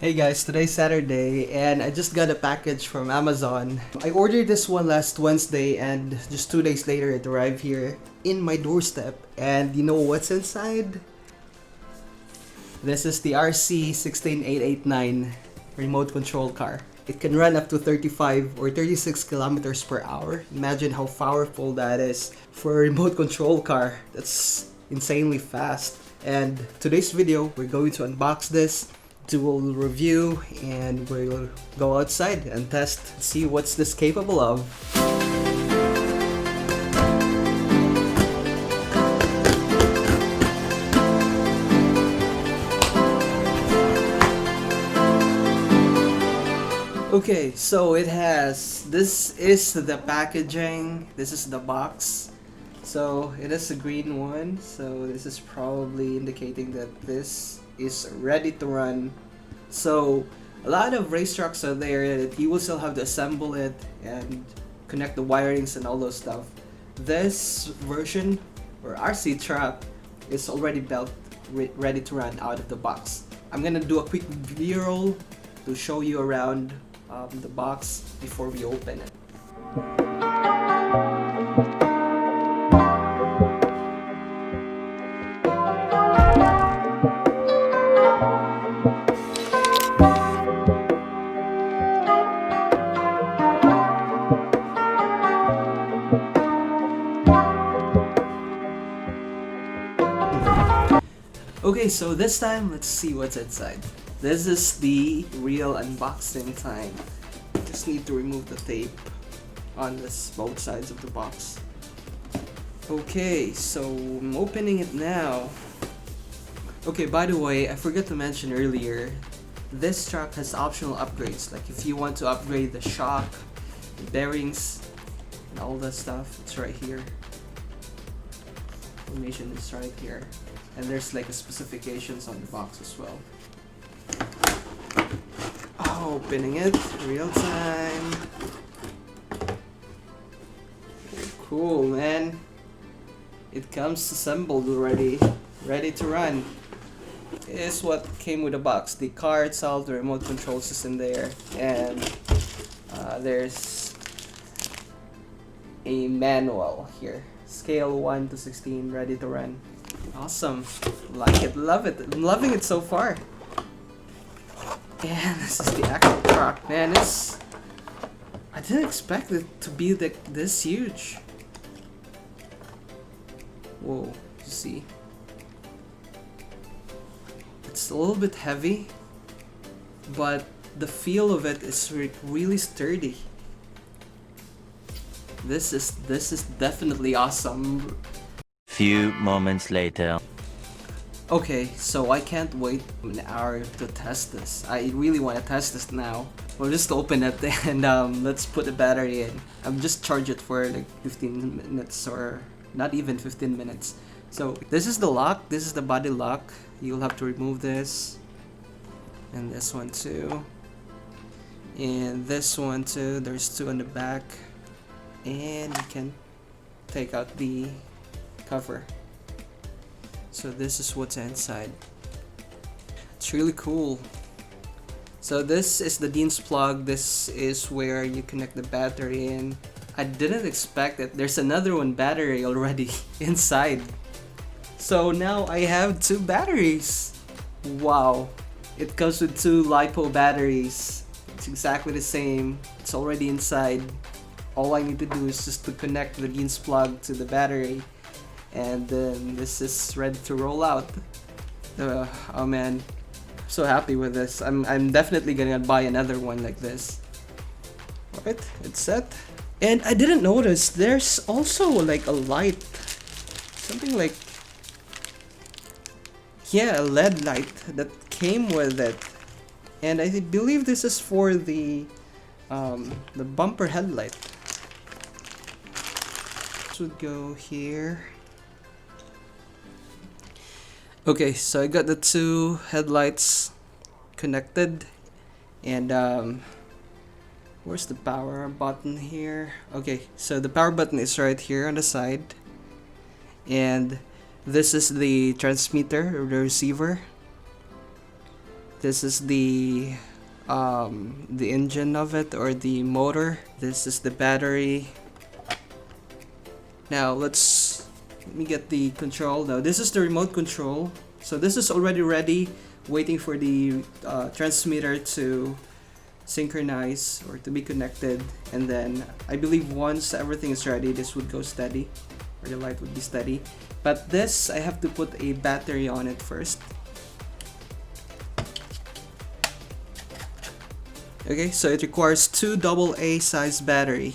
Hey guys, today's Saturday and I just got a package from Amazon. I ordered this one last Wednesday and just 2 days later it arrived here in my doorstep. And you know what's inside? This is the RC16889 remote control car. It can run up to 35 or 36 kilometers per hour. Imagine how powerful that is for a remote control car. That's insanely fast. And today's video, we're going to unbox this, do a little review, and we'll go outside and test, see what's this capable of. Okay, so it has, this is the packaging, this is the box. So it is a green one, so this is probably indicating that this is ready to run. So a lot of race trucks are there that you will still have to assemble it and connect the wirings and all those stuff. This version or RC truck is already built, ready to run out of the box. I'm gonna do a quick B-roll to show you around the box before we open it. Okay, so this time, let's see what's inside. This is the real unboxing time. Just need to remove the tape on both sides of the box. Okay, so I'm opening it now. Okay, by the way, I forgot to mention earlier, this truck has optional upgrades. Like if you want to upgrade the shock, the bearings, and all that stuff, it's right here. Information is right here. And there's like a specifications on the box as well. Opening it, real time. Cool, man. It comes assembled already, ready to run. Is what came with the box. The car itself, the remote control system there, and there's a manual here. Scale 1 to 16, ready to run. Awesome. Like it, love it. I'm loving it so far. And this is the actual truck. Man, I didn't expect it to be this huge. Whoa, you see? It's a little bit heavy, but the feel of it is really sturdy. This is definitely awesome. Few moments later. Okay, so I can't wait an hour to test this. I really want to test this now. We'll just open it and let's put the battery in. I'm just charge it for like 15 minutes or not even 15 minutes. So this is the lock, this is the body lock. You'll have to remove this. And this one too. And this one too, there's two on the back. And you can take out the cover. So this is what's inside. It's really cool. So this is the Dean's plug. This is where you connect the battery in. I didn't expect that there's another one battery already inside. So now I have two batteries. Wow. It comes with two LiPo batteries. It's exactly the same. It's already inside. All I need to do is just to connect the Dean's plug to the battery. And then this is ready to roll out. Oh man, I'm so happy with this. I'm definitely gonna buy another one like this. Alright, it's set. And I didn't notice there's also like a light. Something like, yeah, a LED light that came with it. And I believe this is for the bumper headlight. This would go here. Okay, so I got the two headlights connected, and where's the power button here? Okay, so the power button is right here on the side, and this is the transmitter or the receiver. This is the engine of it, or the motor. This is the battery. Now let me get the control. Now this is the remote control. So this is already ready, waiting for the transmitter to synchronize or to be connected, and then I believe once everything is ready, this would go steady, or the light would be steady. But this, I have to put a battery on it first. Okay, so it requires 2 AA size battery.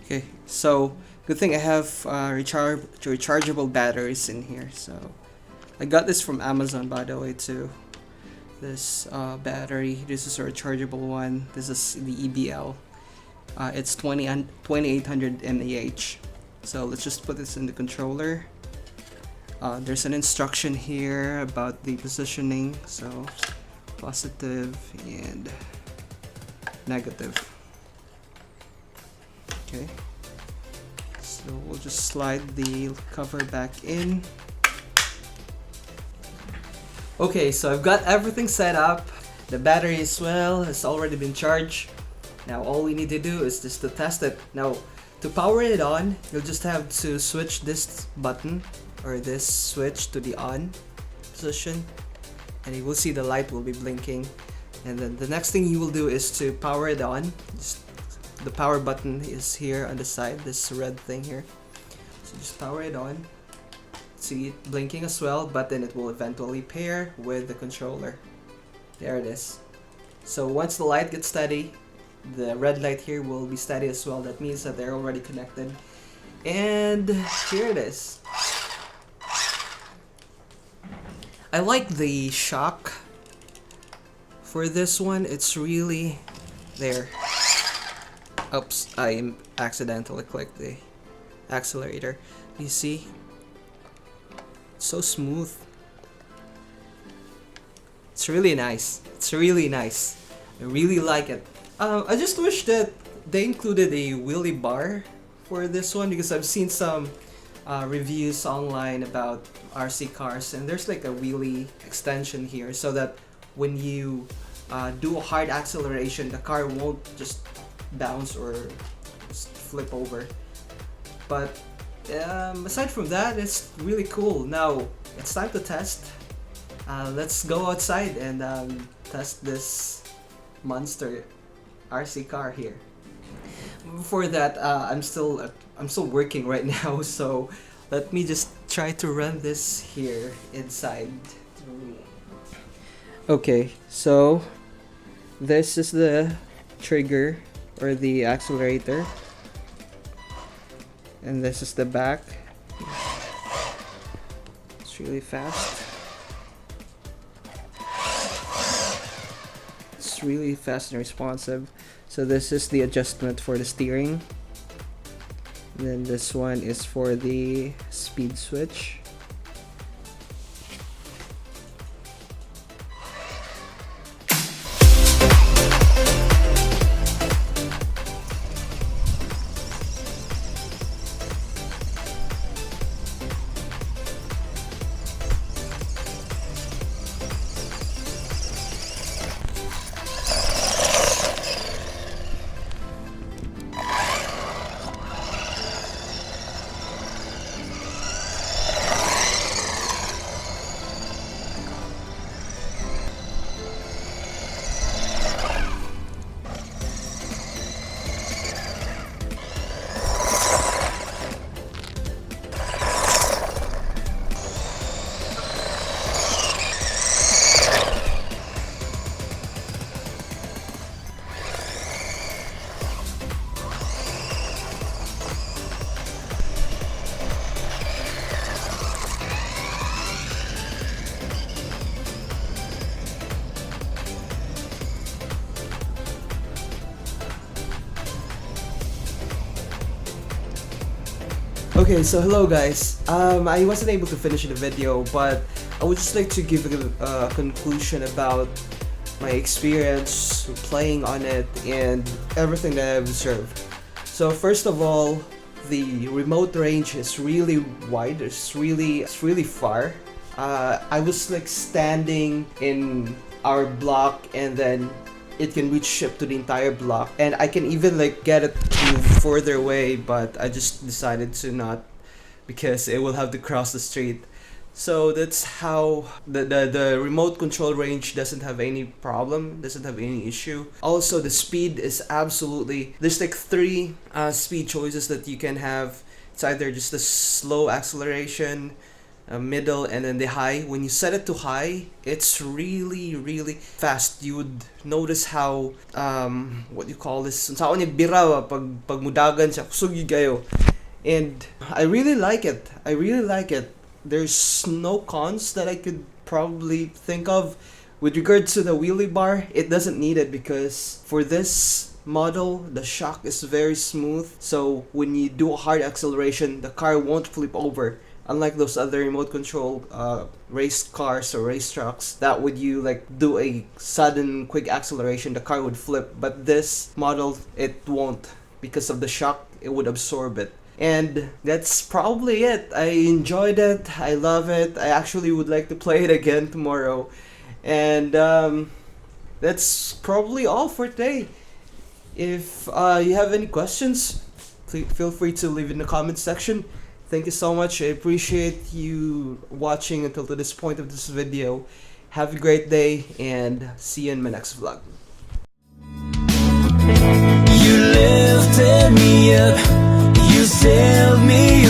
Okay, so good thing I have rechargeable batteries in here. So I got this from Amazon, by the way, too. This battery, this is a rechargeable one. This is the EBL. It's 2800 mAh. So let's just put this in the controller. There's an instruction here about the positioning. So positive and negative. Okay. So we'll just slide the cover back in. Okay, so I've got everything set up. The battery as well has already been charged. Now all we need to do is just to test it. Now to power it on, you'll just have to switch this button or this switch to the on position, and you will see the light will be blinking. And then the next thing you will do is to power it on. The power button is here on the side, this red thing here. So just power it on. See it blinking as well, but then it will eventually pair with the controller. There it is. So once the light gets steady, the red light here will be steady as well. That means that they're already connected. And here it is. I like the shock for this one. It's really there. Oops, I accidentally clicked the accelerator. You see? So smooth. It's really nice. It's really nice. I really like it. I just wish that they included a wheelie bar for this one, because I've seen some reviews online about RC cars, and there's like a wheelie extension here, so that when you do a hard acceleration, the car won't just bounce or just flip over. But aside from that, it's really cool. Now it's time to test. Let's go outside and test this monster RC car here. Before that, I'm still working right now, so let me just try to run this here inside. Okay, so this is the trigger or the accelerator, and this is the back. It's really fast. It's really fast and responsive. So this is the adjustment for the steering. And then this one is for the speed switch. Okay, so hello guys. I wasn't able to finish the video, but I would just like to give a conclusion about my experience playing on it and everything that I've observed. So first of all, the remote range is really wide. It's really far. I was like standing in our block, and then it can reach ship to the entire block, and I can even like get it to move further away, but I just decided to not, because it will have to cross the street. So that's how the remote control range doesn't have any problem, doesn't have any issue. Also, the speed is absolutely, there's like three speed choices that you can have. It's either just the slow acceleration, middle, and then the high. When you set it to high, it's really really fast. You would notice how what you call this, sao niya bira pag mudagan siya, kusog yun kayo. And I really like it. I really like it. There's no cons that I could probably think of. With regards to the wheelie bar, it doesn't need it, because for this model, the shock is very smooth. So when you do a hard acceleration, the car won't flip over. Unlike those other remote control race cars or race trucks, that would you like do a sudden quick acceleration, the car would flip. But this model, it won't, because of the shock, it would absorb it. And that's probably it. I enjoyed it. I love it. I actually would like to play it again tomorrow. And that's probably all for today. If you have any questions, please feel free to leave in the comments section. Thank you so much. I appreciate you watching until to this point of this video. Have a great day, and see you in my next vlog. You lifted me up, you sailed me